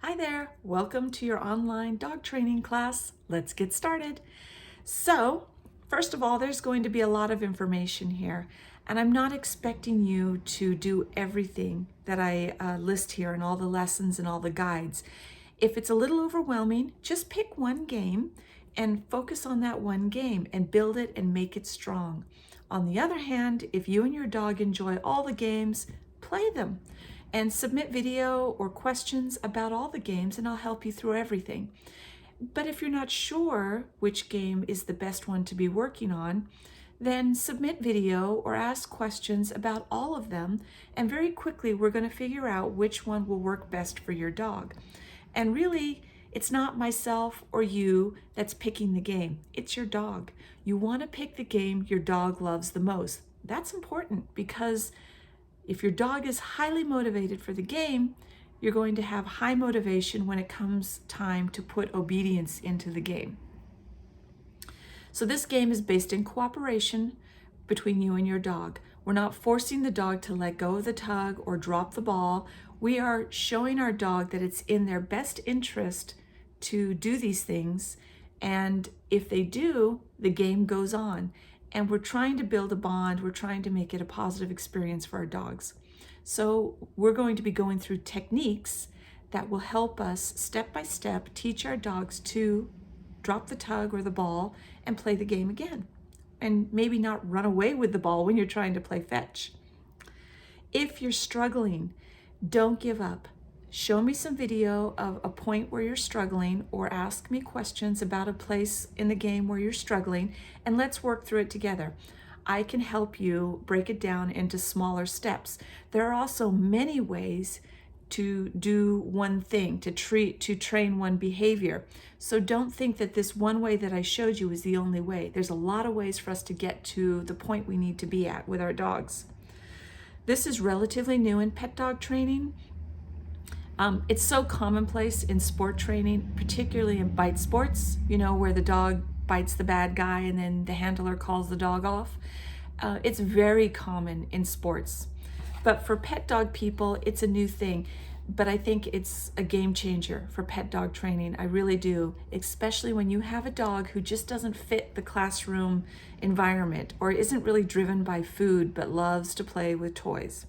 Hi there, welcome to your online dog training class. Let's get started. So, first of all, there's going to be a lot of information here, and I'm not expecting you to do everything that I list here and all the lessons and all the guides. If it's a little overwhelming, just pick one game and focus on that one game and build it and make it strong. On the other hand, if you and your dog enjoy all the games, play them and submit video or questions about all the games, and I'll help you through everything. But if you're not sure which game is the best one to be working on, then submit video or ask questions about all of them, and very quickly we're going to figure out which one will work best for your dog. And really, it's not myself or you that's picking the game, it's your dog. You want to pick the game your dog loves the most. That's important because if your dog is highly motivated for the game, you're going to have high motivation when it comes time to put obedience into the game. So this game is based in cooperation between you and your dog. We're not forcing the dog to let go of the tug or drop the ball. We are showing our dog that it's in their best interest to do these things. And if they do, the game goes on. And we're trying to build a bond. We're trying to make it a positive experience for our dogs. So we're going to be going through techniques that will help us step by step teach our dogs to drop the tug or the ball and play the game again. And maybe not run away with the ball when you're trying to play fetch. If you're struggling, don't give up. Show me some video of a point where you're struggling, or ask me questions about a place in the game where you're struggling, and let's work through it together. I can help you break it down into smaller steps. There are also many ways to do one thing, to train one behavior. So don't think that this one way that I showed you is the only way. There's a lot of ways for us to get to the point we need to be at with our dogs. This is relatively new in pet dog training. It's so commonplace in sport training, particularly in bite sports, where the dog bites the bad guy and then the handler calls the dog off. It's very common in sports. But for pet dog people, it's a new thing. But I think it's a game changer for pet dog training. I really do, especially when you have a dog who just doesn't fit the classroom environment or isn't really driven by food but loves to play with toys.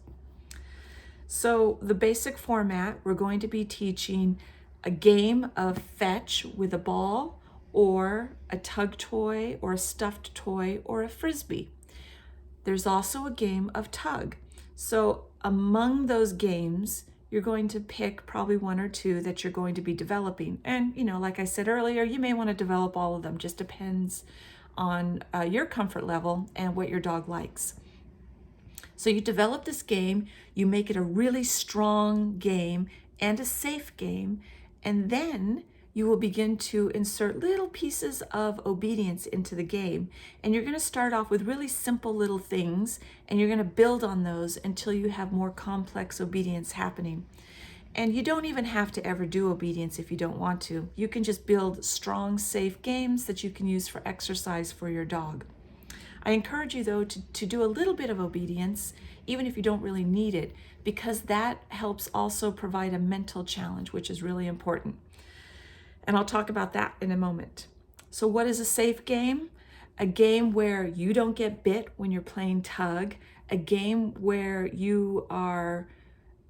So the basic format, we're going to be teaching a game of fetch with a ball or a tug toy or a stuffed toy or a frisbee. There's also a game of tug. So among those games, you're going to pick probably one or two that you're going to be developing. And, like I said earlier, you may want to develop all of them. Just depends on your comfort level and what your dog likes. So you develop this game, you make it a really strong game and a safe game, and then you will begin to insert little pieces of obedience into the game. And you're going to start off with really simple little things, and you're going to build on those until you have more complex obedience happening. And you don't even have to ever do obedience if you don't want to. You can just build strong, safe games that you can use for exercise for your dog. I encourage you, though, to do a little bit of obedience, even if you don't really need it, because that helps also provide a mental challenge, which is really important. And I'll talk about that in a moment. So what is a safe game? A game where you don't get bit when you're playing tug, a game where you are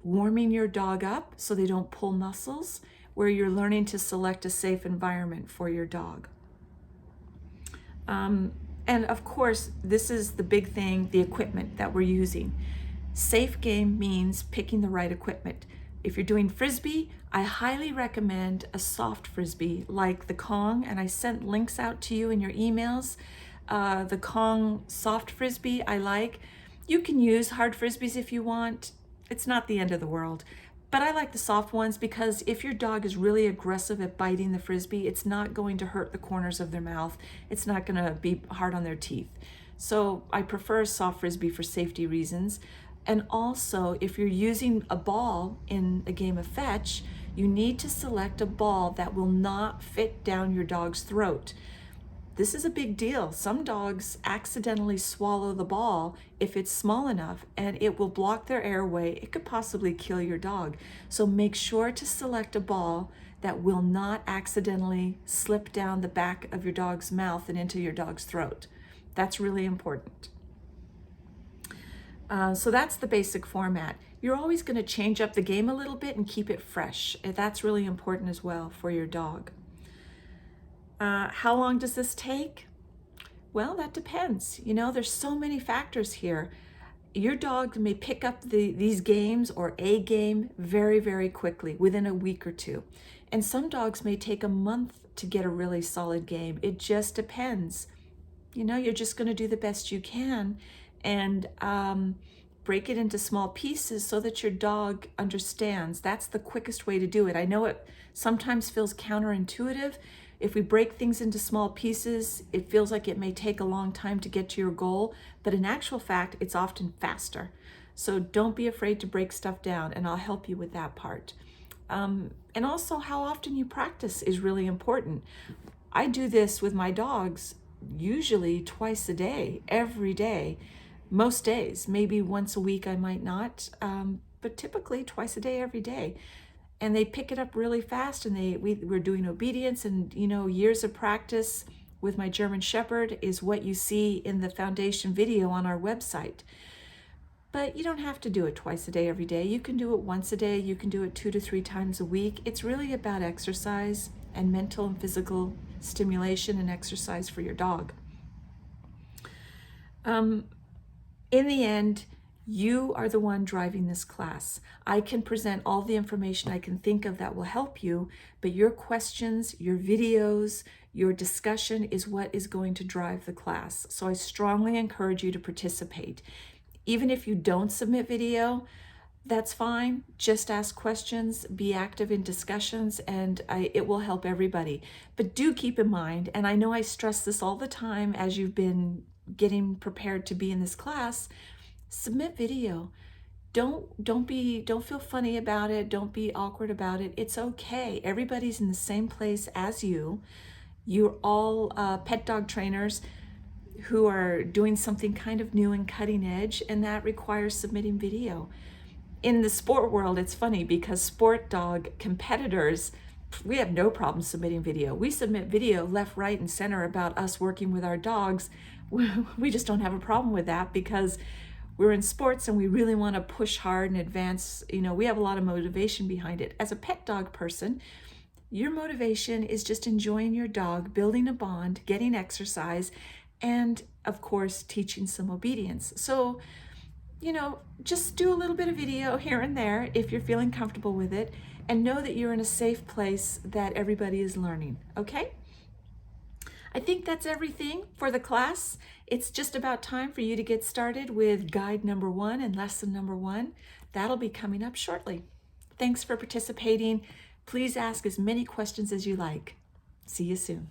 warming your dog up so they don't pull muscles, where you're learning to select a safe environment for your dog. And of course, this is the big thing, the equipment that we're using. Safe game means picking the right equipment. If you're doing frisbee, I highly recommend a soft frisbee like the Kong, and I sent links out to you in your emails. The Kong soft frisbee I like. You can use hard frisbees if you want. It's not the end of the world. But I like the soft ones because if your dog is really aggressive at biting the frisbee, it's not going to hurt the corners of their mouth. It's not going to be hard on their teeth. So I prefer a soft frisbee for safety reasons. And also, if you're using a ball in a game of fetch, you need to select a ball that will not fit down your dog's throat. This is a big deal. Some dogs accidentally swallow the ball if it's small enough, and it will block their airway. It could possibly kill your dog. So make sure to select a ball that will not accidentally slip down the back of your dog's mouth and into your dog's throat. That's really important. So that's the basic format. You're always going to change up the game a little bit and keep it fresh. That's really important as well for your dog. How long does this take? Well, that depends. You know, there's so many factors here. Your dog may pick up these games or a game very, very quickly, within a week or two. And some dogs may take a month to get a really solid game. It just depends. You know, you're just going to do the best you can and break it into small pieces so that your dog understands. That's the quickest way to do it. I know it sometimes feels counterintuitive. If we break things into small pieces, it feels like it may take a long time to get to your goal, but in actual fact, it's often faster. So don't be afraid to break stuff down, and I'll help you with that part. And also, how often you practice is really important. I do this with my dogs usually twice a day, every day, most days. Maybe once a week I might not, but typically twice a day, every day. And they pick it up really fast, and we're doing obedience, and you know, years of practice with my German Shepherd is what you see in the foundation video on our website. But you don't have to do it twice a day, every day. You can do it once a day. You can do it 2 to 3 times a week. It's really about exercise and mental and physical stimulation and exercise for your dog. In the end, you are the one driving this class. I can present all the information I can think of that will help you, but your questions, your videos, your discussion is what is going to drive the class. So I strongly encourage you to participate. Even if you don't submit video, that's fine. Just ask questions, be active in discussions, and it will help everybody. But do keep in mind, and I know I stress this all the time as you've been getting prepared to be in this class, submit video. Don't feel funny about it. Don't be awkward about it. It's okay. Everybody's in the same place as you. You're all pet dog trainers who are doing something kind of new and cutting edge, and that requires submitting video. In the sport world, it's funny because sport dog competitors, we have no problem submitting video. We submit video left, right, and center about us working with our dogs. We just don't have a problem with that because we're in sports and we really want to push hard and advance. You know, we have a lot of motivation behind it. As a pet dog person, your motivation is just enjoying your dog, building a bond, getting exercise, and of course, teaching some obedience. So, you know, just do a little bit of video here and there if you're feeling comfortable with it, and know that you're in a safe place that everybody is learning, okay? I think that's everything for the class. It's just about time for you to get started with guide number 1 and lesson number 1. That'll be coming up shortly. Thanks for participating. Please ask as many questions as you like. See you soon.